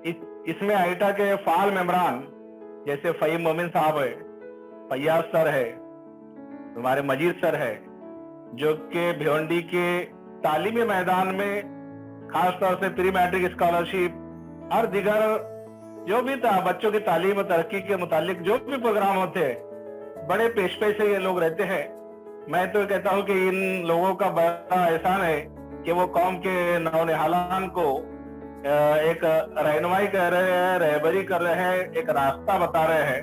इसमें आईटा के फाल मेम्बरान जैसे फहीम मोमिन साहब है, फैयाज सर है, हमारे मजीद सर है, जो कि भिवंडी के तालीमी मैदान में खासतौर से प्री मैट्रिक स्कॉलरशिप और दिगर जो भी था बच्चों की तालीम और तरक्की के मुतालिक जो भी प्रोग्राम होते हैं, बड़े पेशे से ये लोग रहते हैं। मैं तो कहता हूं कि इन लोगों का बड़ा एहसान है कि वो कौम के नौनिहालान को एक रहनुमाई कर रहे हैं, रहबरी कर रहे हैं, एक रास्ता बता रहे हैं।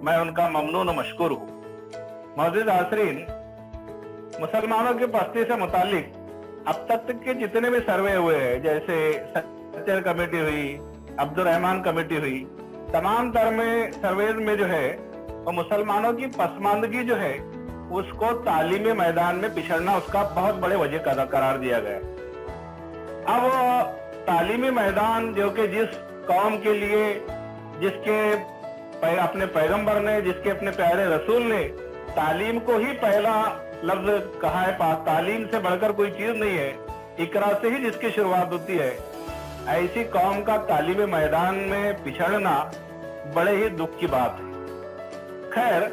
मैं उनका ममनून और मशकूर हूँ। मौजूद आसरीन, मुसलमानों की पस्ती से मुतालिक अब तक के जितने भी सर्वे हुए हैं, जैसे सच्चर कमेटी हुई, अब्दुल रहमान कमेटी हुई, तमाम तरह में सर्वे में जो है वो मुसलमानों की पसमानदगी जो है उसको तालीमी मैदान में पिछड़ना उसका बहुत बड़े वजह करार दिया गया। अब तालीमी मैदान जो कि जिस कौम के लिए, जिसके अपने पैगंबर ने, जिसके अपने प्यारे रसूल ने तालीम को ही पहला लफ्ज कहा है, तालीम से बढ़कर कोई चीज नहीं है, इकरा से ही जिसकी शुरुआत होती है, ऐसी कौम का तालीमी मैदान में पिछड़ना बड़े ही दुख की बात है। खैर,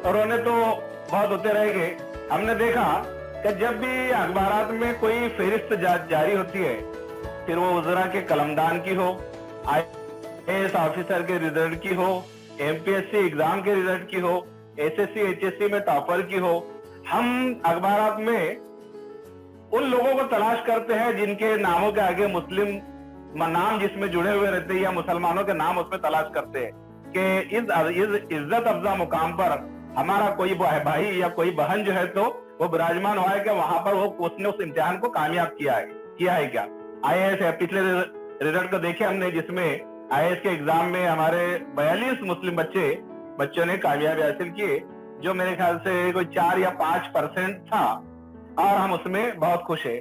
उन्होंने तो बहुत होते रहेंगे। हमने देखा कि जब भी अखबारात में कोई फहरिस्त जारी होती है, फिर वो वज़रा के कलमदान की हो, IAS ऑफिसर के रिजल्ट की हो, MPSC एग्जाम के रिजल्ट की हो, SSC HSC में टॉपर की हो, हम अखबारात में उन लोगों को तलाश करते हैं जिनके नामों के आगे मुस्लिम नाम जिसमें जुड़े हुए रहते हैं या मुसलमानों के नाम उसमें तलाश करते हैं कि इस इज्जत अफजा मुकाम पर हमारा कोई भाई या कोई बहन जो है तो वो विराजमान हुआ है कि वहां पर उसने उस इम्तिहान को कामयाब किया है क्या। IAS है, पिछले रिजल्ट को देखे हमने, जिसमें IAS के एग्जाम में हमारे 42 मुस्लिम बच्चों ने कामयाबी हासिल की, जो मेरे ख्याल से कोई 4 या 5% था, और हम उसमें बहुत खुश है।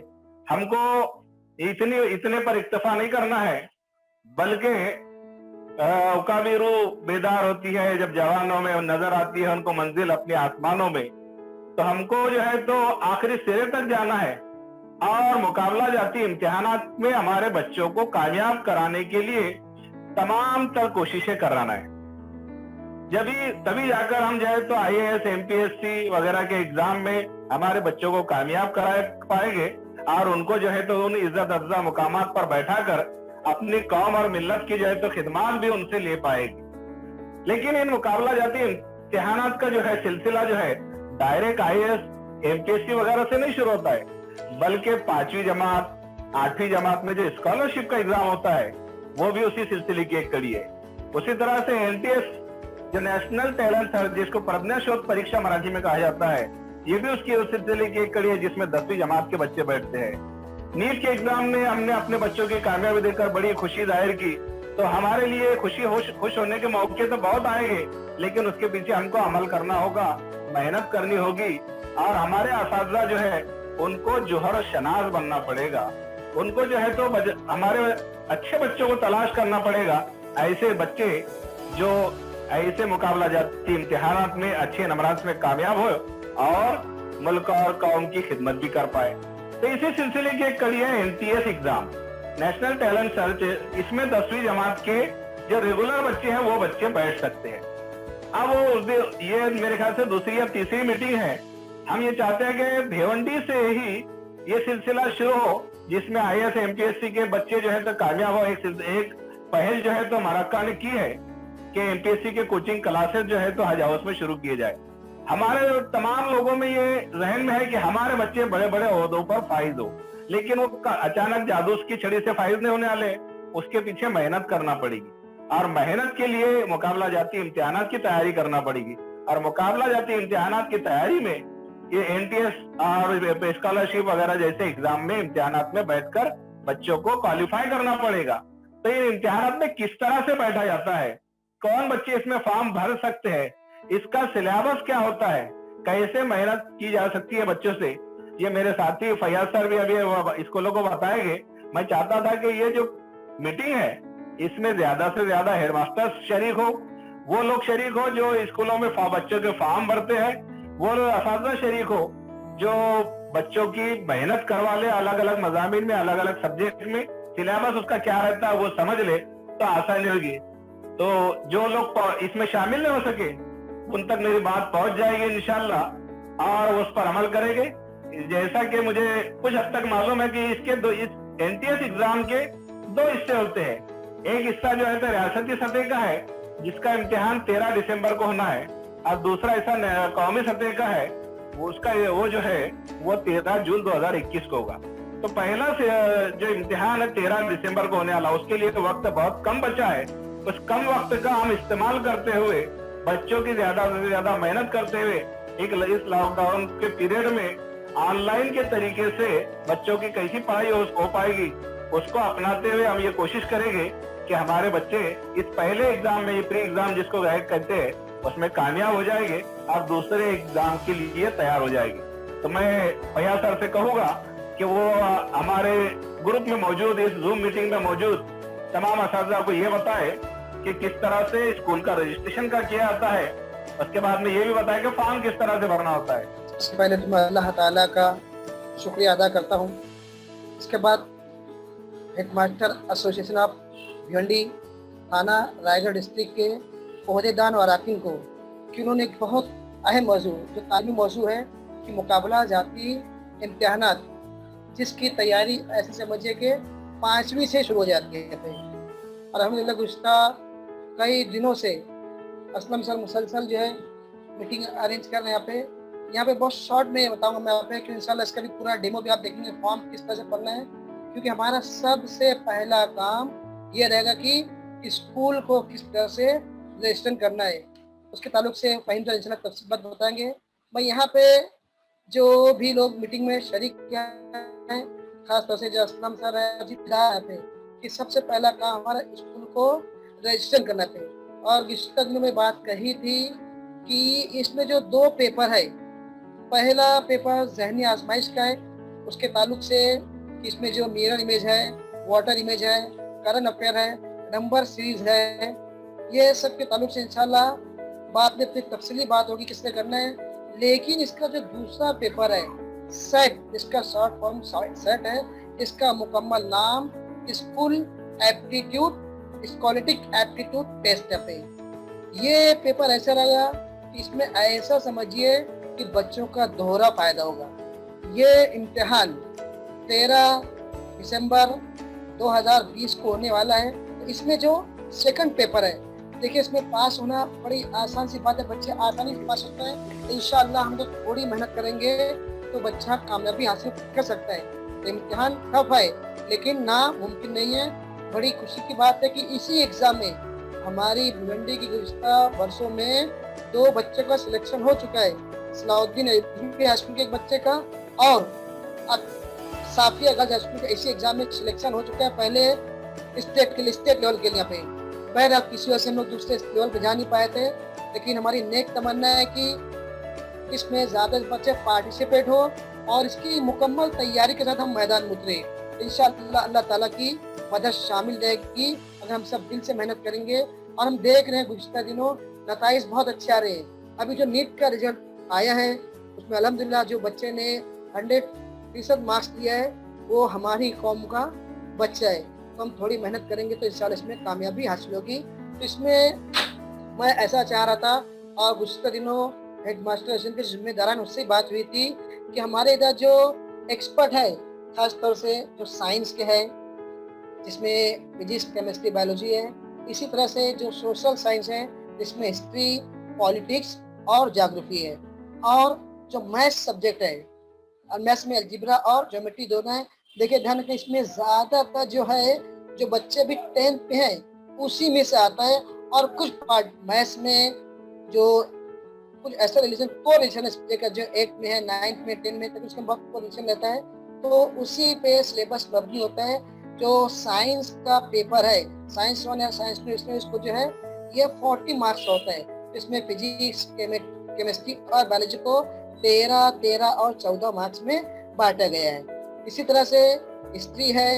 हमको इतने पर इक्तफा नहीं करना है, बल्कि उकाबिरू बेदार होती है जब जवानों में नजर आती है उनको मंजिल अपने आसमानों में, तो हमको जो है तो आखिरी सिरे तक जाना है और मुकाबला जाती इम्तिहानात में हमारे बच्चों को कामयाब कराने के लिए तमाम तर कोशिशें कराना है। तभी जाकर हम जो है तो IAS MPSC वगैरह के एग्जाम में हमारे बच्चों को कामयाब करा पाएंगे और उनको जो है तो उन इज्जत अफजा मुकामात पर बैठाकर अपनी कौम और मिल्लत की जो है तो खिदमत भी उनसे ले पाएगी। लेकिन इन मुकाबला जाती इम्तिहानात का जो है सिलसिला जो है डायरेक्ट IAS MPSC वगैरह से नहीं शुरू होता है, बल्कि 5वीं जमात 8वीं जमात में जो स्कॉलरशिप का एग्जाम होता है वो भी उसी सिलसिले की एक कड़ी है। उसी तरह से NTS जो नेशनल टैलेंट सर्च, जिसको प्रज्ञा शोध परीक्षा मराठी में कहा जाता है, ये भी उसकी उस सिलसिले की एक कड़ी है जिसमें 10वीं जमात के बच्चे बैठते हैं। नीट के एग्जाम में हमने अपने बच्चों की कामयाबी देखकर बड़ी खुशी जाहिर की, तो हमारे लिए खुश होने के मौके तो बहुत आएंगे, लेकिन उसके पीछे हमको अमल करना होगा, मेहनत करनी होगी और हमारे असातिज़ा जो है उनको जोहर शनाज बनना पड़ेगा। उनको जो है तो हमारे अच्छे बच्चों को तलाश करना पड़ेगा, ऐसे बच्चे जो ऐसे मुकाबला जाती इम्तिहानात में अच्छे नंबरात में कामयाब हो और मुल्क और कौम की खिदमत भी कर पाए। तो इसी सिलसिले की एक कड़ी है NTS exam, national talent search. इसमें 10वीं जमात के जो रेगुलर बच्चे हैं वो बच्चे बैठ सकते हैं। अब ये मेरे ख्याल से दूसरी या तीसरी मीटिंग है। हम ये चाहते हैं कि भिवंडी से ही ये सिलसिला शुरू हो, जिसमें IAS MPSC के बच्चे जो है तो कामयाब हो। एक पहल जो है तो मरक्का ने की है कि MPSC के कोचिंग क्लासेस जो है तो हज हाउस में शुरू किए जाए। हमारे तमाम लोगों में ये जहन में है कि हमारे बच्चे बड़े बड़े ओहदों पर फाइज हो, लेकिन वो अचानक जादू की छड़ी से फाइज नहीं होने वाले, उसके पीछे मेहनत करना पड़ेगी और मेहनत के लिए मुकाबला जाती इम्तिहानात की तैयारी करना पड़ेगी। और मुकाबला जाती इम्तिहानात की तैयारी में ये NTS और स्कॉलरशिप वगैरह जैसे एग्जाम में इम्तिहानात में बैठकर बच्चों को क्वालिफाई करना पड़ेगा। तो ये इम्तिहानात में किस तरह से बैठा जाता है, कौन बच्चे इसमें फॉर्म भर सकते हैं, इसका सिलेबस क्या होता है, कैसे मेहनत की जा सकती है बच्चों से, ये मेरे साथी फैयाज सर भी अभी स्कूलों को बताएंगे। मैं चाहता था कि ये जो मीटिंग है इसमें ज्यादा से ज्यादा हेडमास्टर शरीक हो, वो लोग शरीक हो जो स्कूलों में बच्चों के फॉर्म भरते हैं, वो लोग असातिज़ा शरीक हो जो बच्चों की मेहनत करवा ले, अलग अलग मज़ामीन में अलग अलग सब्जेक्ट में सिलेबस उसका क्या रहता है वो समझ ले तो आसानी होगी। तो जो लोग इसमें शामिल नहीं हो सके उन तक मेरी बात पहुंच जाएगी इंशाल्लाह और उस पर अमल करेंगे। जैसा कि मुझे कुछ हद तक मालूम है कि इस एनटीएस एग्जाम के 2 हिस्से होते हैं। एक हिस्सा जो है तो रियासती सतह का है जिसका इम्तिहान 13 दिसंबर को होना है और दूसरा हिस्सा कौमी सतह का है वो जो है वो 13 जून 2021 को होगा। तो पहला से जो इम्तिहान है 13 दिसंबर को होने वाला, उसके लिए तो वक्त बहुत कम बचा है। उस कम वक्त का हम इस्तेमाल करते हुए बच्चों की ज्यादा से ज्यादा मेहनत करते हुए इस लॉकडाउन के पीरियड में ऑनलाइन के तरीके से बच्चों की कैसी पढ़ाई हो पाएगी उसको अपनाते हुए हम ये कोशिश करेंगे कि हमारे बच्चे इस पहले एग्जाम में, ये प्री एग्जाम जिसको गाइड कहते हैं, उसमें कामयाब हो जाएंगे और दूसरे एग्जाम के लिए तैयार हो जाएंगे। तो मैं भैया सर से कहूंगा कि वो हमारे ग्रुप में मौजूद, इस जूम मीटिंग में मौजूद तमाम असातिज़ा को ये बताए कि किस तरह से स्कूल का रजिस्ट्रेशन का किया जाता है। उसके बाद में ये भी बताए कि फॉर्म किस तरह से भरना होता है। सबसे पहले तो मैं अल्लाह ताला का शुक्रिया अदा करता हूँ। इसके बाद हेडमास्टर एसोसिएशन ऑफ भिवंडी थाना रायगढ़ डिस्ट्रिक्ट के ओहदेदार और अरकान को कि उन्होंने एक बहुत अहम मौजू जो तालीमी मौजू है कि मुकाबला जाती इम्तिहानात, जिसकी तैयारी ऐसे समझिए कि 5वीं से शुरू हो जाती है। और अल्हम्दुलिल्लाह गुज़िश्ता कई दिनों से असलम सर मुसलसल जो है मीटिंग अरेंज कर रहे हैं यहाँ पे बहुत शॉर्ट में बताऊंगा मैं यहाँ पे कि इंशाल्लाह इसका भी पूरा डेमो भी आप देखेंगे फॉर्म किस तरह से भरना है। क्योंकि हमारा सबसे पहला काम ये रहेगा कि स्कूल को किस तरह से रजिस्टर करना है, उसके ताल्लुक से फ़हीम तो इंशाल्लाह तफसील बताएंगे। मैं यहाँ पे जो भी लोग मीटिंग में शरीक हैं, खासतौर से जो असलम सर है यहाँ पे, कि सबसे पहला काम हमारा स्कूल को रजिस्टर करना थे। और गुज़िश्ता दिनों में बात कही थी कि इसमें जो 2 पेपर है, पहला पेपर ज़हनी आजमाइश का है, उसके ताल्लुक से इसमें जो मिरर इमेज है, वाटर इमेज है, करंट अफेयर है, नंबर सीरीज है, ये सब के ताल्लुक से इंशाल्लाह बाद में फिर तफसीली बात होगी किसने करना है। लेकिन इसका जो दूसरा पेपर है सेट, इसका शॉर्ट फॉर्म सेट है, इसका मुकम्मल नाम स्कूल एप्टीट्यूड स्कॉलेटिक एप्टीट्यूड टेस्ट है। ये पेपर ऐसा रहेगा कि इसमें ऐसा समझिए कि बच्चों का दोहरा फायदा होगा। ये इम्तिहान 13 दिसंबर 2020 को होने वाला है। तो इसमें जो सेकंड पेपर है, देखिए इसमें पास होना बड़ी आसान सी बात है, बच्चे आसानी से पास होते हैं। इंशाअल्लाह हम लोग थोड़ी मेहनत करेंगे तो बच्चा कामयाबी हासिल कर सकता है। तो इम्तिहान टफ है लेकिन ना मुमकिन नहीं है। बड़ी खुशी की बात है कि इसी एग्जाम में हमारी भिवंडी की गुज़िश्ता वर्षों में 2 बच्चों का सिलेक्शन हो चुका है। सलाउद्दीन हाई स्कूल के एक बच्चे का और साफिया गर्ल्स हाई स्कूल के इसी एग्जाम में सिलेक्शन हो चुका है, पहले स्टेट लेवल के लिए। पे बहरहाल किसी वजह से हम लोग दूसरे लेवल पे जा नहीं पाए थे, लेकिन हमारी नेक तमन्ना है कि इसमें ज़्यादा बच्चे पार्टिसिपेट हो और इसकी मुकम्मल तैयारी के साथ हम मैदान में उतरे। इंशाअल्लाह अल्लाह ताला की मदद शामिल रहेगी अगर हम सब दिल से मेहनत करेंगे। और हम देख रहे हैं गुज़िश्ता दिनों नताइज बहुत अच्छे आ रहे हैं। अभी जो नीट का रिजल्ट आया है उसमें अल्हम्दुलिल्लाह जो बच्चे ने 100% मार्क्स लिया है वो हमारी कौम का बच्चा है। तो हम थोड़ी मेहनत करेंगे तो इंशाल्लाह इसमें कामयाबी हासिल होगी। तो इसमें मैं ऐसा चाह रहा था और गुज़िश्ता दिनों हेडमास्टर एसोसिएशन के जिम्मेदारान उससे बात हुई थी कि हमारे इधर जो एक्सपर्ट है खास तौर से जो साइंस के है जिसमें फिजिक्स केमिस्ट्री बायोलॉजी है, इसी तरह से जो सोशल साइंस है जिसमें हिस्ट्री पॉलिटिक्स और ज्योग्राफी है, और जो मैथ्स सब्जेक्ट है और मैथ्स में अलजेब्रा और ज्योमेट्री दोनों है। देखिए ध्यान रखें इसमें ज़्यादातर जो है जो बच्चे भी 10th पे हैं उसी में से आता है। और कुछ पार्ट मैथ्स में जो कुछ ऐसा रिलेशन को रिलेशन है जो 8 में है 9th में 10 में तक उसका बहुत को रिलेशन रहता है, तो उसी पे सिलेबस मबनी होता है। जो साइंस का पेपर है साइंस 1 या साइंस 2 इसमें इसको जो है ये 40 मार्क्स होता है। इसमें फिजिक्स केमिस्ट्री और बायोलॉजी को 13, 13 और 14 मार्क्स में बांटा गया है। इसी तरह से हिस्ट्री है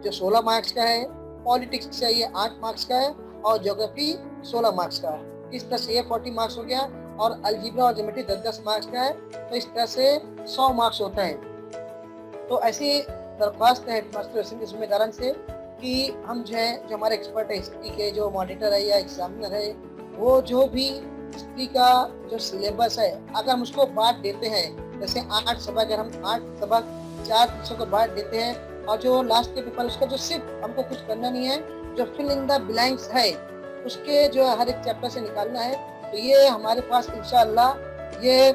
जो 16 मार्क्स का है, पॉलिटिक्स है ये 8 मार्क्स का है और ज्योग्राफी 16 मार्क्स का है। इस तरह से ये 40 मार्क्स हो गया और अलजेब्रा और ज्योमेट्री 10-10 मार्क्स का है, तो इस तरह से 100 मार्क्स होता है। तो ऐसी दरख्वास्त है हेडमास्टर एसोसिएशन के जिम्मेदारान से कि हम जो है, जो हमारे एक्सपर्ट है हिस्ट्री के, जो मॉनिटर है या एग्जामिनर है, वो जो भी हिस्ट्री का जो सिलेबस है अगर हम उसको बांट देते हैं, जैसे 8 सबक, अगर हम 8 सबक 4 विषयों को बांट देते हैं और जो लास्ट के पेपर उसका जो सिर्फ हमको कुछ करना नहीं है, जो फिल इन द ब्लैंक्स है उसके जो हर एक चैप्टर से निकालना है, तो ये हमारे पास इंशाअल्लाह ये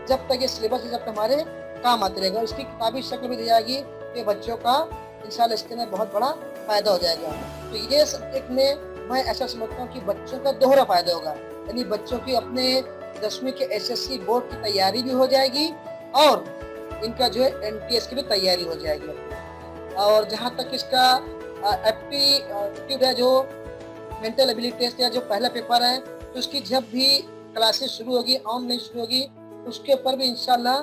जब तक ये सिलेबस है जब तक हमारे काम आते रहेगा। इसकी किताबी शक्ल भी दी जाएगी, ये बच्चों का इंशाल्लाह इसके अंदर बहुत बड़ा फायदा हो जाएगा। तो ये सब्जेक्ट में मैं ऐसा समझता हूँ कि बच्चों का दोहरा फायदा होगा, यानी बच्चों की अपने 10वीं के एसएससी बोर्ड की तैयारी भी हो जाएगी और इनका जो है एनटीएस की भी तैयारी हो जाएगी। और जहाँ तक इसका एप्टीट्यूड है, जो मेंटल एबिलिटी टेस्ट या जो पहला पेपर है, तो उसकी जब भी क्लासेस शुरू होगी, ऑनलाइन शुरू होगी, उसके ऊपर भी इंशाल्लाह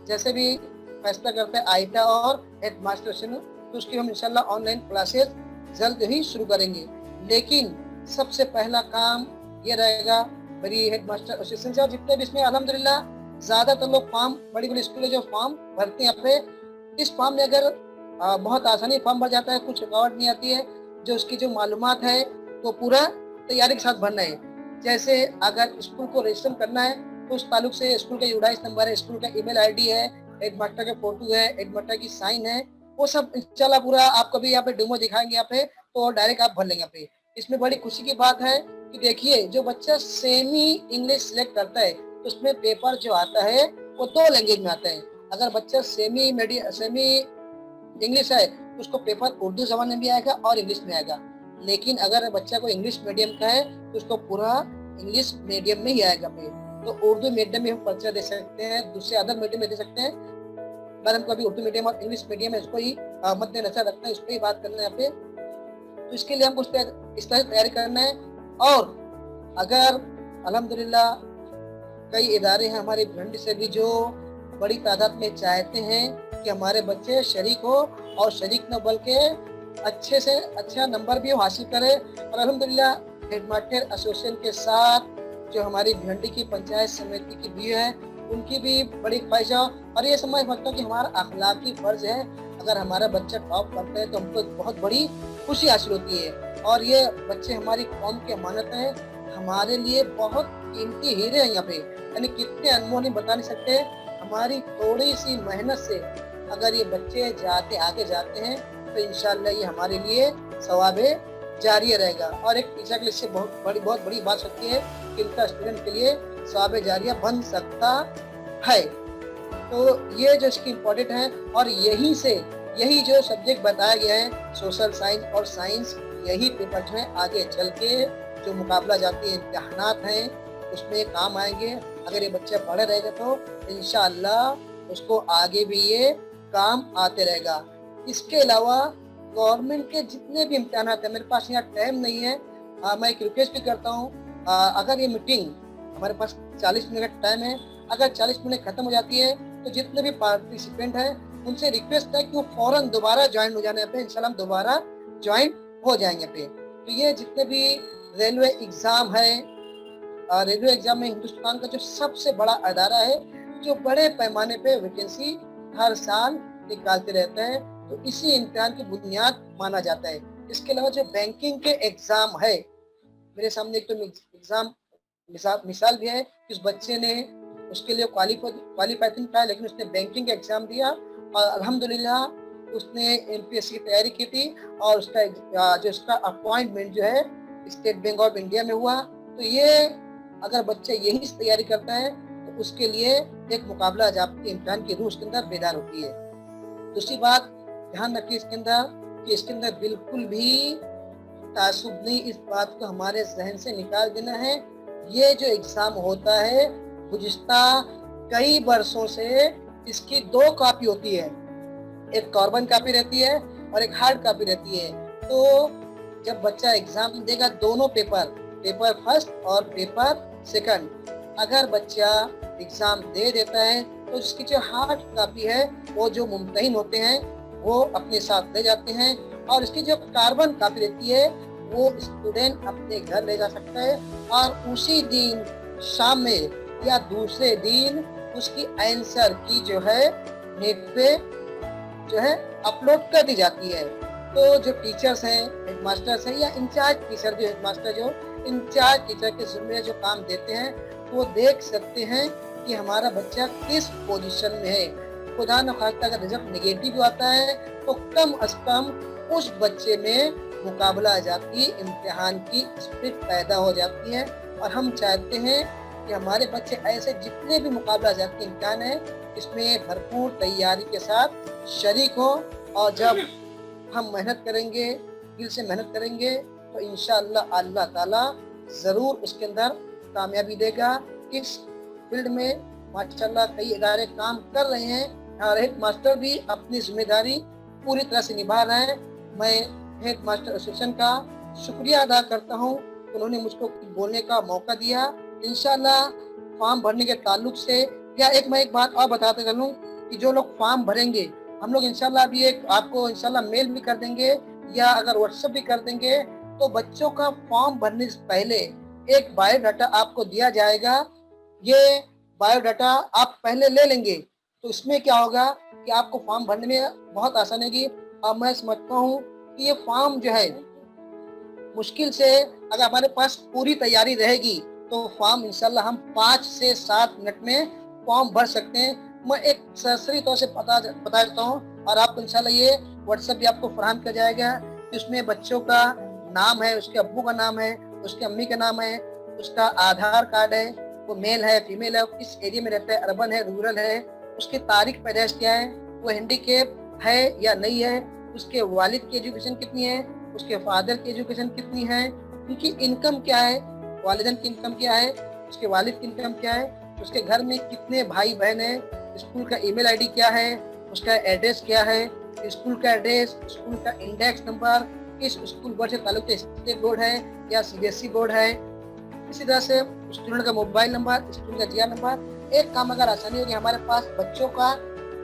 जैसे भी फैसला करते हैं आईटा और हेडमास्टर एसोसिएशन, तो उसकी हम इंशाल्लाह ऑनलाइन क्लासेस जल्द ही शुरू करेंगे। लेकिन सबसे पहला काम ये रहेगा मेरी हेडमास्टर एसोसिएशन से, और जितने भी इसमें अल्हम्दुलिल्लाह ज़्यादातर लोग फॉर्म, बड़ी बड़ी स्कूलें जो फॉर्म भरते हैं यहाँ पे, इस फॉर्म में अगर बहुत आसानी फॉर्म भर जाता है, कुछ रुकावट नहीं आती है, जो उसकी जो मालूमात है तो पूरा तैयारी के साथ भरना है। जैसे अगर स्कूल को रजिस्टर करना है तो उस ताल्लुक से स्कूल का यूडाइस नंबर है, स्कूल का ईमेल आईडी है, हेडमास्टर का फोटो है, हेडमास्टर की साइन है, वो सब इंशाल्लाह पूरा आपको भी यहाँ पे डेमो दिखाएंगे यहाँ पे, तो डायरेक्ट आप भर लेंगे यहाँ पे। इसमें बड़ी खुशी की बात है कि देखिए जो बच्चा सेमी इंग्लिश सिलेक्ट करता है तो उसमें पेपर जो आता है वो 2 लैंग्वेज में आता है। अगर बच्चा सेमी इंग्लिश है तो उसको पेपर उर्दू ज़बान में भी आएगा और इंग्लिश में आएगा। लेकिन अगर बच्चा को इंग्लिश मीडियम का है तो उसको पूरा इंग्लिश मीडियम में ही आएगा पे। तो उर्दू मीडियम में हम पर्चा दे सकते हैं, दूसरे अदर मीडियम में दे सकते हैं, पर हमको अभी उर्दू मीडियम और इंग्लिश मीडियम है इसको ही मद्देनजर रखना है, इस पर ही बात करना है यहाँ पे। तो इसके लिए हमको इस तरह तैयारी करना है। और अगर अल्हम्दुलिल्लाह कई इदारे हैं हमारे भिंड से भी जो बड़ी तादाद में चाहते हैं कि हमारे बच्चे शरीक हो, और शरीक न बल्कि अच्छे से अच्छा नंबर भी हासिल करे। और अल्हम्दुलिल्लाह हेडमास्टर एसोसिएशन के साथ जो हमारी भिंडी की पंचायत समिति की भी है, उनकी भी बड़ी ख्वाहिश है। और ये समझ सकता हूँ कि हमारा अखलाकी फर्ज है, अगर हमारा बच्चा टॉप करता है तो हमको बहुत बड़ी खुशी हासिल होती है। और ये बच्चे हमारी कौम की अमानत हैं, हमारे लिए बहुत कीमती हीरे हैं यहाँ पे, यानी कितने अनमोल नहीं बता नहीं सकते। हमारी थोड़ी सी मेहनत से अगर ये बच्चे आगे जाते हैं तो इंशाल्लाह ये हमारे लिए सवाबे जारी रहेगा। और एक टीचर के लिए बहुत बड़ी बात सकती है कि इनका स्टूडेंट के लिए सवाबे जारिया बन सकता है। तो ये जो इसकी इम्पोर्टेंट है, और यही जो सब्जेक्ट बताया गया है सोशल साइंस और साइंस, यही पेपर जो है आगे चल के जो मुकाबला जाती है इम्तिहानात हैं उसमें काम आएंगे। अगर ये बच्चा पढ़े रहेगा तो इंशाअल्लाह उसको आगे भी ये काम आते रहेगा। इसके अलावा गवर्नमेंट के जितने भी इम्तिहानात हैं, मेरे पास यहाँ टाइम नहीं है, मैं एक रिक्वेस्ट भी करता हूँ, अगर ये मीटिंग हमारे पास 40 मिनट का टाइम है, अगर 40 मिनट खत्म हो जाती है तो जितने भी पार्टिसिपेंट हैं उनसे रिक्वेस्ट है कि वो फौरन दोबारा ज्वाइन हो जाने पे, इंशाल्लाह हम दोबारा ज्वाइन हो जाएंगे पे। तो ये जितने भी रेलवे एग्ज़ाम है, रेलवे एग्ज़ाम में हिंदुस्तान का जो सबसे बड़ा अदारा है जो बड़े पैमाने पे वैकेंसी हर साल निकालते रहते हैं, तो इसी इम्तिहान की बुनियाद माना जाता है। इसके अलावा जो बैंकिंग के एग्ज़ाम है, मेरे सामने एक तो एग्ज़ाम मिसाल भी है कि उस बच्चे ने उसके लिए क्वालिफाई नहीं पाया, लेकिन उसने बैंकिंग का एग्ज़ाम दिया और अल्हम्दुलिल्लाह उसने एमपीएससी की तैयारी की थी और उसका अपॉइंटमेंट जो है स्टेट बैंक ऑफ इंडिया में हुआ। तो ये अगर बच्चा यही तैयारी करता है तो उसके लिए एक मुकाबला ज़ाब्ती इम्तिहान की रूह उसके अंदर बेदार होती है। दूसरी बात ध्यान रखिए इसके अंदर कि इसके अंदर बिल्कुल भी तासुब नहीं, इस बात को हमारे जहन से निकाल देना है। ये जो एग्ज़ाम होता है गुज़िश्ता कई वर्षों से इसकी 2 कॉपी होती है, एक कार्बन कॉपी रहती है और एक हार्ड कॉपी रहती है। तो जब बच्चा एग्ज़ाम देगा दोनों पेपर फर्स्ट और पेपर सेकंड, अगर बच्चा एग्ज़ाम दे देता है तो उसकी जो हार्ड कॉपी है वो जो मुम्तहिन होते हैं वो अपने साथ ले जाते हैं, और इसकी जो कार्बन कॉपी रहती है वो स्टूडेंट अपने घर ले जा सकता है और उसी दिन शाम में या दूसरे दिन उसकी आंसर की जो है नेट पे जो है अपलोड कर दी जाती है। तो जो टीचर्स हैं, हेडमास्टर्स हैं या इंचार्ज टीचर, जो हेडमास्टर जो इंचार्ज टीचर के जिम्मे जो काम देते हैं, वो देख सकते हैं कि हमारा बच्चा किस पोजीशन में है। खुदा न खास्ता अगर रिजल्ट नेगेटिव आता है तो कम अज कम उस बच्चे में मुकाबला जाती, इम्तिहान की स्पिरिट पैदा हो जाती है। और हम चाहते हैं कि हमारे बच्चे ऐसे जितने भी मुकाबला जाती इम्तिहान है, इसमें भरपूर तैयारी के साथ शरीक हो। और जब हम मेहनत करेंगे, दिल से मेहनत करेंगे, तो इंशाअल्लाह अल्लाह ताला ज़रूर उसके अंदर कामयाबी देगा। इस फील्ड में माशाअल्लाह कई इदारे काम कर रहे हैं और हेड मास्टर भी अपनी जिम्मेदारी पूरी तरह से निभा रहे हैं। मैं हेड मास्टर एसोसिएशन का शुक्रिया अदा करता हूँ, उन्होंने मुझको बोलने का मौका दिया। इंशाअल्लाह फॉर्म भरने के ताल्लुक से या मैं एक बात और बताते चलूँ कि जो लोग फॉर्म भरेंगे, हम लोग इंशाल्लाह अभी एक आपको इंशाल्लाह मेल भी कर देंगे या अगर व्हाट्सएप भी कर देंगे। तो बच्चों का फॉर्म भरने से पहले एक बायोडाटा आपको दिया जाएगा। ये बायोडाटा आप पहले ले लेंगे तो इसमें क्या होगा कि आपको फॉर्म भरने में बहुत आसानी होगी। और मैं समझता हूँ कि ये फॉर्म जो है मुश्किल से अगर हमारे पास पूरी तैयारी रहेगी तो फॉर्म इंशाल्लाह हम 5 से 7 मिनट में फॉर्म भर सकते हैं। मैं एक सरसरी तौर से बता देता हूँ और आपको इंशाल्लाह ये व्हाट्सएप भी आपको फराहम किया जाएगा कि उसमें बच्चों का नाम है, उसके अब्बू का नाम है, उसके अम्मी का नाम है, उसका आधार कार्ड है, वो मेल है फीमेल है, किस एरिया में रहता है, अर्बन है रूरल है, उसकी तारीख पैदाइश क्या है, वो हैंडीकेप है या नहीं है, उसके वालिद की एजुकेशन कितनी है, उसके फादर की एजुकेशन कितनी है, उनकी इनकम क्या है, वालिदैन की इनकम क्या है, उसके वालिद की इनकम क्या है, उसके घर में कितने भाई बहन है, स्कूल का ईमेल आईडी क्या है, उसका एड्रेस क्या है, स्कूल का एड्रेस, स्कूल का इंडेक्स नंबर, किस स्कूल बोर्ड से ताल्लुक है, स्टेट बोर्ड है या सीबीएसई बोर्ड है। इसी तरह से स्टूडेंट का मोबाइल नंबर, स्कूल का जीआर नंबर। एक काम अगर आसानी होगी, हमारे पास बच्चों का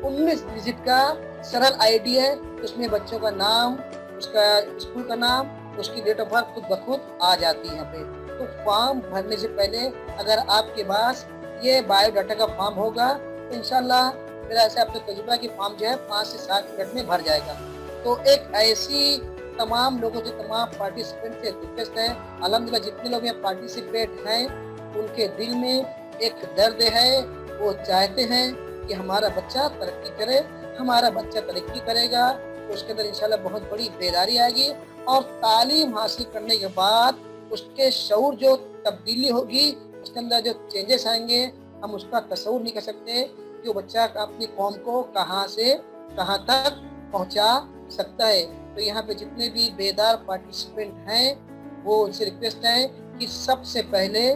19 डिजिट का सरल आईडी है, उसमें बच्चों का नाम, उसका स्कूल का नाम, उसकी डेट ऑफ बर्थ खुद ब खुद आ जाती है यहाँ पे। तो फॉर्म भरने से पहले अगर आपके पास ये बायोडाटा का फॉर्म होगा तो इंशाल्लाह मेरा ऐसा आपका तजुर्बा कि फॉर्म जो है 5 से 7 मिनट में भर जाएगा। तो एक ऐसी तमाम लोगों से, तमाम पार्टिसिपेंट से रिक्वेस्ट है, अल्हम्दुलिल्लाह जितने लोग यहाँ पार्टिसिपेट हैं उनके दिल में एक दर्द है, वो चाहते हैं कि हमारा बच्चा तरक्की करे। हमारा बच्चा तरक्की करेगा तो उसके अंदर इंशाल्लाह बहुत बड़ी बेदारी आएगी और तालीम हासिल करने के बाद उसके शऊर जो तब्दीली होगी, उसके अंदर जो चेंजेस आएंगे, हम उसका तस्वुर नहीं कर सकते कि वो बच्चा अपनी कौम को कहाँ से कहाँ तक पहुँचा सकता है। तो यहाँ पे जितने भी बेदार पार्टिसिपेंट हैं वो उनसे रिक्वेस्ट है कि सबसे पहले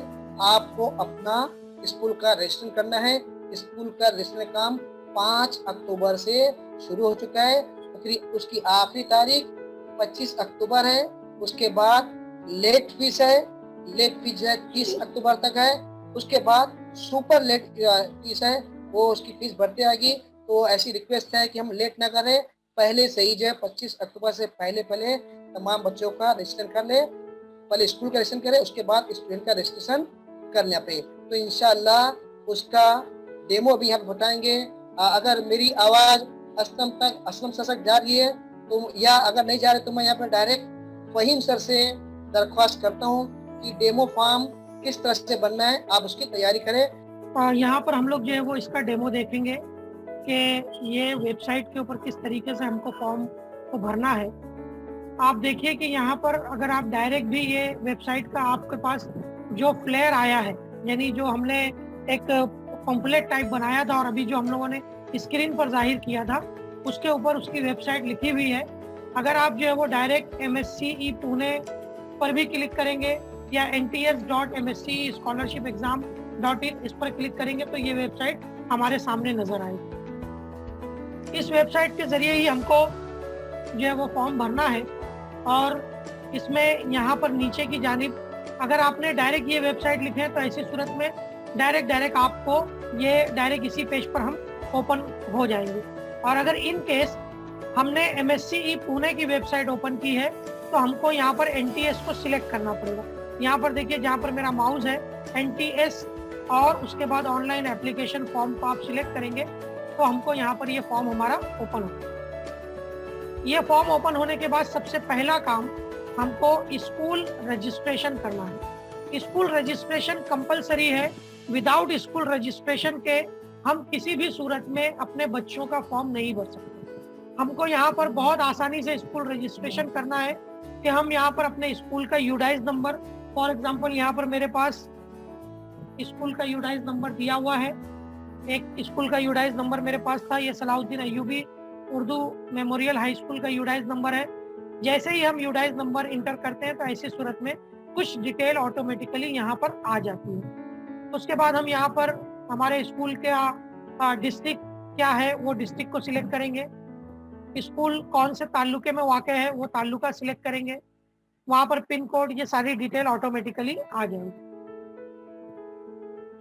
आपको अपना स्कूल का रजिस्ट्रेशन करना है। स्कूल का रजिस्ट्रेशन काम 5 अक्टूबर से शुरू हो चुका है, उसकी आखिरी तारीख 25 अक्टूबर है। उसके बाद लेट फीस है, लेट फीस है 30 अक्टूबर तक है। उसके बाद सुपर लेट फीस है, वो उसकी फीस बढ़ती आएगी। तो ऐसी रिक्वेस्ट है कि हम लेट ना करें, पहले से ही जो है 25 अक्टूबर से पहले तमाम बच्चों का रजिस्ट्रेशन कर ले। पहले स्कूल का रजिस्ट्रेशन करें, उसके बाद स्टूडेंट का रजिस्ट्रेशन कर लें पे। तो इंशाल्लाह उसका डेमो भी यहाँ पे बताएंगे। अगर मेरी आवाज़ असलम सर तक जा रही है तो, या अगर नहीं जा रही तो मैं यहाँ पे डायरेक्ट फ़हीम सर से दरख्वास्त करता हूँ कि डेमो फॉर्म किस तरह से बनना है, आप उसकी तैयारी करें। यहाँ पर हम लोग जो है वो इसका डेमो देखेंगे कि ये वेबसाइट के ऊपर किस तरीके से हमको फॉर्म को भरना है। आप देखिए कि यहाँ पर अगर आप डायरेक्ट भी ये वेबसाइट का आपके पास जो फ्लेयर आया है, यानी जो हमने एक पम्पलेट टाइप बनाया था और अभी जो हम लोगों ने स्क्रीन पर जाहिर किया था, उसके ऊपर उसकी वेबसाइट लिखी हुई है। अगर आप जो है वो डायरेक्ट MSCE पुणे पर भी क्लिक करेंगे या nts.mscescholarshipexam.in इस पर क्लिक करेंगे तो ये वेबसाइट हमारे सामने नजर आएगी। इस वेबसाइट के जरिए ही हमको जो है वो फॉर्म भरना है। और इसमें यहाँ पर नीचे की जानिब अगर आपने डायरेक्ट ये वेबसाइट लिखे है तो ऐसी सूरत में डायरेक्ट आपको ये डायरेक्ट इसी पेज पर हम ओपन हो जाएंगे। और अगर इन केस हमने MSCE पुणे की वेबसाइट ओपन की है तो हमको यहाँ पर NTS को सिलेक्ट करना पड़ेगा। यहाँ पर देखिए जहाँ पर मेरा माउस है NTS और उसके बाद ऑनलाइन एप्लीकेशन फॉर्म को आप सिलेक्ट करेंगे तो हमको यहाँ पर ये फॉर्म हमारा ओपन होगा। ये फॉर्म ओपन होने के बाद सबसे पहला काम हमको स्कूल रजिस्ट्रेशन करना है। स्कूल रजिस्ट्रेशन कंपलसरी है। विदाउट स्कूल रजिस्ट्रेशन के हम किसी भी सूरत में अपने बच्चों का फॉर्म नहीं भर सकते। हमको यहाँ पर बहुत आसानी से स्कूल रजिस्ट्रेशन करना है कि हम यहाँ पर अपने स्कूल का यूडाइज नंबर, फॉर एग्जांपल यहाँ पर मेरे पास स्कूल का यूडाइज नंबर दिया हुआ है। एक स्कूल का यूडाइज नंबर मेरे पास था, ये Salauddin Ayyubi Urdu memorial high school का यूडाइज नंबर है। जैसे ही हम यूडाइज नंबर इंटर करते हैं तो ऐसी सूरत में कुछ डिटेल ऑटोमेटिकली यहाँ पर आ जाती है। उसके बाद हम यहाँ पर हमारे स्कूल के डिस्ट्रिक्ट क्या है वो डिस्ट्रिक्ट को सिलेक्ट करेंगे। स्कूल कौन से ताल्लुके में वाक़ है वो ताल्लुका सिलेक्ट करेंगे। वहाँ पर पिन कोड, ये सारी डिटेल ऑटोमेटिकली आ जाएंगी।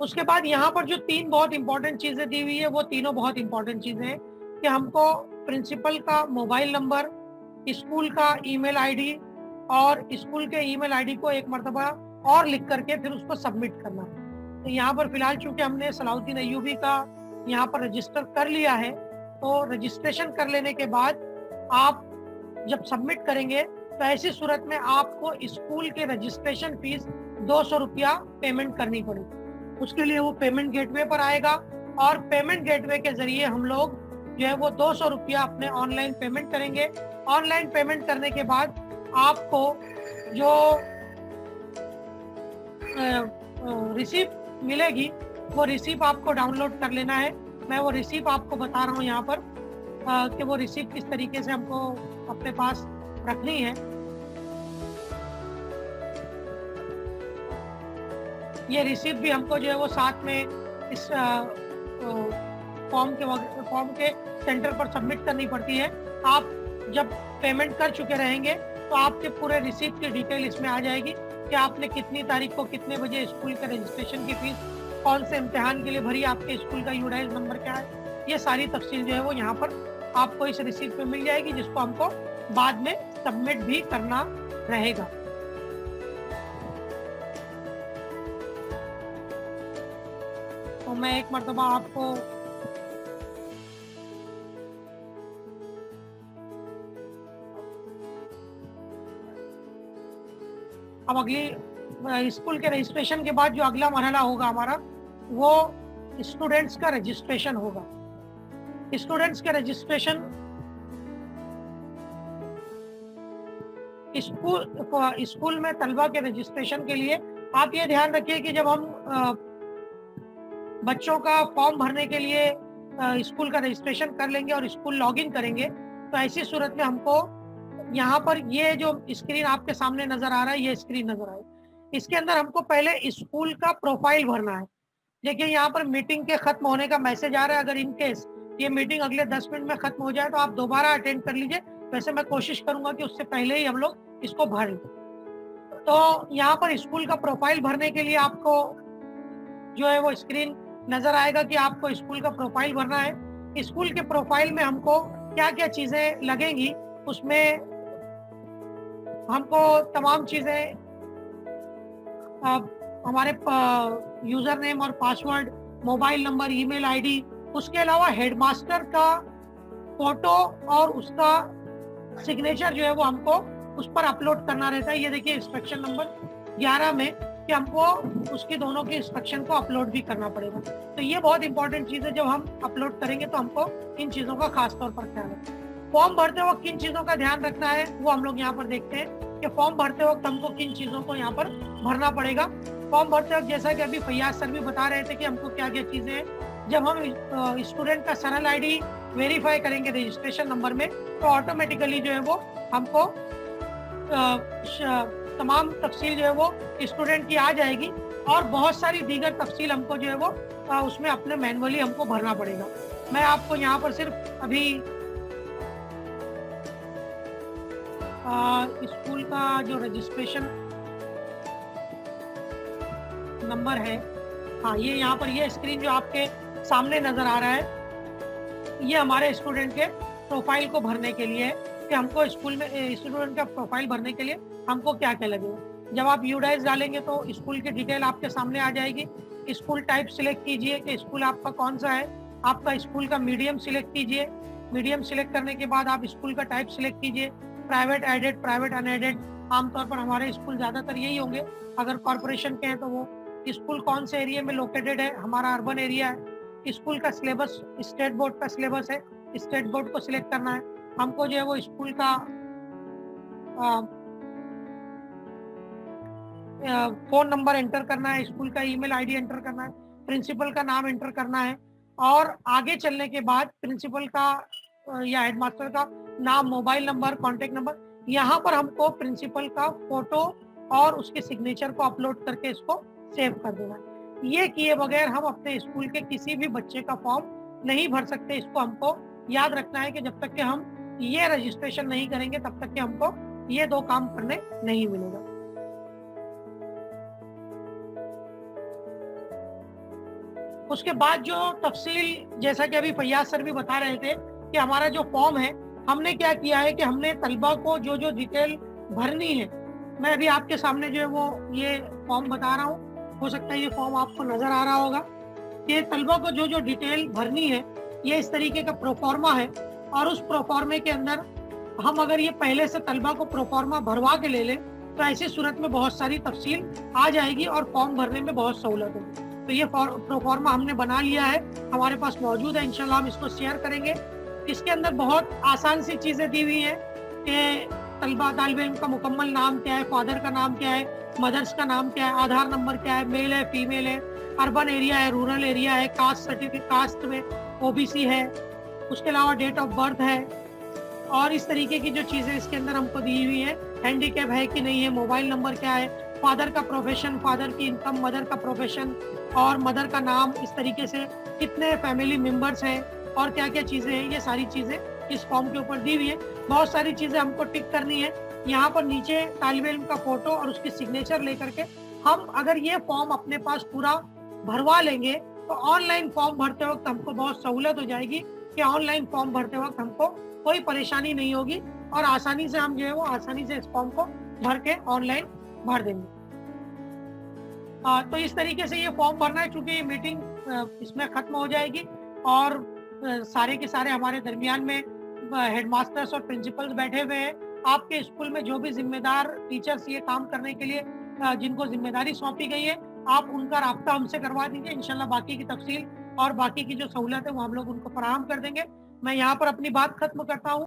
उसके बाद यहाँ पर जो 3 बहुत इंपॉर्टेंट चीज़ें दी हुई है वो तीनों बहुत इंपॉर्टेंट चीज़ें हैं कि हमको प्रिंसिपल का मोबाइल नंबर, स्कूल का ईमेल आईडी और स्कूल के ईमेल आईडी को एक मरतबा और लिख करके फिर उसको सबमिट करना है। तो यहाँ पर फिलहाल चूंकि हमने सलाउद्दीन अय्यूबी का यहाँ पर रजिस्टर कर लिया है, तो रजिस्ट्रेशन कर लेने के बाद आप जब सबमिट करेंगे तो ऐसी सूरत में आपको स्कूल के रजिस्ट्रेशन फीस 200 रुपया पेमेंट करनी पड़ेगी। उसके लिए वो पेमेंट गेटवे पर आएगा और पेमेंट गेटवे के जरिए हम लोग जो है वो 200 रुपया अपने ऑनलाइन पेमेंट करेंगे। ऑनलाइन पेमेंट करने के बाद आपको जो रिसीप्ट मिलेगी वो रिसीप्ट आपको डाउनलोड कर लेना है। मैं वो रिसीप्ट आपको बता रहा हूँ यहाँ पर कि वो रिसीप्ट किस तरीके से हमको अपने पास रखनी है। ये रिसीप्ट भी हमको जो है वो साथ में इस फॉर्म के सेंटर पर सबमिट करनी पड़ती है। आप जब पेमेंट कर चुके रहेंगे तो आपके पूरे रिसीप्ट की डिटेल इसमें आ जाएगी कि आपने कितनी तारीख को कितने बजे स्कूल के रजिस्ट्रेशन की फीस, कौन से इम्तिहान के लिए भरी, आपके स्कूल का यूडाइज नंबर क्या है, ये सारी तफसील जो है वो यहाँ पर आपको इस रिसीप्ट में मिल जाएगी, जिसको हमको बाद में सबमिट भी करना रहेगा। तो मैं एक मरतबा आपको अब अगली स्कूल के रजिस्ट्रेशन के बाद जो अगला मरहला होगा हमारा वो स्टूडेंट्स का रजिस्ट्रेशन होगा। स्टूडेंट्स के रजिस्ट्रेशन स्कूल में तलबा के रजिस्ट्रेशन के लिए आप ये ध्यान रखिए कि जब हम बच्चों का फॉर्म भरने के लिए स्कूल का रजिस्ट्रेशन कर लेंगे और स्कूल लॉगिन करेंगे तो ऐसी सूरत में हमको यहाँ पर ये जो स्क्रीन आपके सामने नजर आ रहा है, ये स्क्रीन नजर आए, इसके अंदर हमको पहले स्कूल का प्रोफाइल भरना है। देखिए यहाँ पर मीटिंग के खत्म होने का मैसेज आ रहा है। अगर इन केस ये मीटिंग अगले 10 मिनट में खत्म हो जाए तो आप दोबारा अटेंड कर लीजिए। वैसे मैं कोशिश करूंगा कि उससे पहले ही हम लोग इसको भर लें। तो यहाँ पर स्कूल का प्रोफाइल भरने के लिए आपको जो है वो स्क्रीन नजर आएगा कि आपको स्कूल का प्रोफाइल भरना है। स्कूल के प्रोफाइल में हमको क्या क्या चीजें लगेंगी, उसमें हमको तमाम चीजें हमारे यूजर नेम और password, mobile number, email ID, उसके अलावा हेडमास्टर का फोटो और उसका सिग्नेचर जो है वो हमको उस पर अपलोड करना रहता है। ये देखिए इंस्ट्रक्शन नंबर 11 में कि हमको उसकी दोनों की इंस्ट्रक्शन को अपलोड भी करना पड़ेगा। तो ये बहुत इंपॉर्टेंट चीज़ है, जब हम अपलोड करेंगे तो हमको इन चीज़ों का खास तौर पर ख्याल रखना है। फॉर्म भरते वक्त किन चीज़ों का ध्यान रखना है वो हम लोग यहाँ पर देखते हैं कि फॉर्म भरते वक्त हमको किन चीज़ों को यहाँ पर भरना पड़ेगा। फॉर्म भरते वक्त जैसा कि अभी फैयाज सर भी बता रहे थे कि हमको क्या क्या चीज़ें हैं, जब हम स्टूडेंट का सरल आईडी वेरीफाई करेंगे रजिस्ट्रेशन नंबर में तो ऑटोमेटिकली जो है वो हमको तमाम तफसील जो है वो स्टूडेंट की आ जाएगी और बहुत सारी दीगर तफसील हमको जो है वो उसमें अपने मैनुअली हमको भरना पड़ेगा। मैं आपको यहाँ पर सिर्फ अभी स्कूल का जो रजिस्ट्रेशन नंबर है, हाँ ये यहाँ पर ये स्क्रीन जो आपके सामने नजर आ रहा है, ये हमारे स्टूडेंट के प्रोफाइल को भरने के लिए है कि हमको स्कूल में स्टूडेंट का प्रोफाइल भरने के लिए हमको क्या क्या लगेगा। जब आप यूडाइज डालेंगे तो स्कूल की डिटेल आपके सामने आ जाएगी। स्कूल टाइप सिलेक्ट कीजिए कि स्कूल आपका कौन सा है, आपका स्कूल का मीडियम सिलेक्ट कीजिए, मीडियम सिलेक्ट करने के बाद आप स्कूल का टाइप सिलेक्ट कीजिए, प्राइवेट एडेड, प्राइवेट अनएडेड। आमतौर पर हमारे स्कूल ज़्यादातर यही होंगे। अगर कॉरपोरेशन के हैं तो वो स्कूल कौन से एरिया में लोकेटेड है, हमारा अर्बन एरिया है। स्कूल का सिलेबस स्टेट बोर्ड का सिलेबस है, स्टेट बोर्ड को सिलेक्ट करना है। हमको जो है वो स्कूल का फ़ोन नंबर एंटर करना है, स्कूल का ईमेल आईडी एंटर करना है, प्रिंसिपल का नाम एंटर करना है और आगे चलने के बाद प्रिंसिपल का या हेडमास्टर का नाम, मोबाइल नंबर, कॉन्टैक्ट नंबर, यहाँ पर हमको प्रिंसिपल का फ़ोटो और उसके सिग्नेचर को अपलोड करके इसको सेव कर देना है। ये किए बगैर हम अपने स्कूल के किसी भी बच्चे का फॉर्म नहीं भर सकते। इसको हमको याद रखना है कि जब तक कि हम ये रजिस्ट्रेशन नहीं करेंगे तब तक कि हमको ये 2 काम करने नहीं मिलेगा। उसके बाद जो तफसील, जैसा कि अभी फैयाज सर भी बता रहे थे कि हमारा जो फॉर्म है, हमने क्या किया है कि हमने तलबा को जो जो डिटेल भरनी है, मैं अभी आपके सामने जो है वो ये फॉर्म बता रहा हूँ। हो सकता है ये फॉर्म आपको नजर आ रहा होगा। ये तलबा को जो जो डिटेल भरनी है, ये इस तरीके का प्रोफॉर्मा है और उस प्रोफॉर्मे के अंदर हम अगर ये पहले से तलबा को प्रोफॉर्मा भरवा के ले लें तो ऐसी सूरत में बहुत सारी तफसील आ जाएगी और फॉर्म भरने में बहुत सहूलत होगी। तो ये प्रोफॉर्मा हमने बना लिया है, हमारे पास मौजूद है, इंशाल्लाह हम इसको शेयर करेंगे। इसके अंदर बहुत आसान सी चीज़ें दी हुई हैं कि तलबा तालिब इल्म का मुकम्मल नाम क्या है, फादर का नाम क्या है, मदर्स का नाम क्या है, आधार नंबर क्या है, मेल है, फीमेल है, अर्बन एरिया है, रूरल एरिया है, कास्ट सर्टिफिकेट, कास्ट में ओबीसी है, उसके अलावा डेट ऑफ बर्थ है और इस तरीके की जो चीज़ें इसके अंदर हमको दी हुई है, हैंडीकैप है कि नहीं है, मोबाइल नंबर क्या है, फादर का प्रोफेशन, फादर की इनकम, मदर का प्रोफेशन और मदर का नाम, इस तरीके से कितने फैमिली मेंबर्स हैं और क्या क्या चीज़ें हैं, ये सारी चीज़ें इस फॉर्म के ऊपर दी हुई है। बहुत सारी चीज़ें हमको टिक करनी है। यहाँ पर नीचे तालिब इल्म का फोटो और उसकी सिग्नेचर लेकर के हम अगर ये फॉर्म अपने पास पूरा भरवा लेंगे तो ऑनलाइन फॉर्म भरते वक्त हमको बहुत सहूलत हो जाएगी कि ऑनलाइन फॉर्म भरते वक्त हमको कोई परेशानी नहीं होगी और आसानी से हम जो है वो आसानी से इस फॉर्म को भर के ऑनलाइन भर देंगे। तो इस तरीके से ये फॉर्म भरना है। चूंकि ये मीटिंग इसमें खत्म हो जाएगी और सारे के सारे हमारे दरमियान में हेडमास्टर्स और प्रिंसिपल्स बैठे हुए हैं। आपके स्कूल में जो भी जिम्मेदार टीचर्स ये काम करने के लिए जिनको जिम्मेदारी सौंपी गई है, आप उनका राब्ता हमसे करवा दीजिए। इंशाल्लाह बाकी की तफसील और बाकी की जो सहूलत है वो हम लोग उनको फराहम कर देंगे। मैं यहाँ पर अपनी बात खत्म करता हूँ।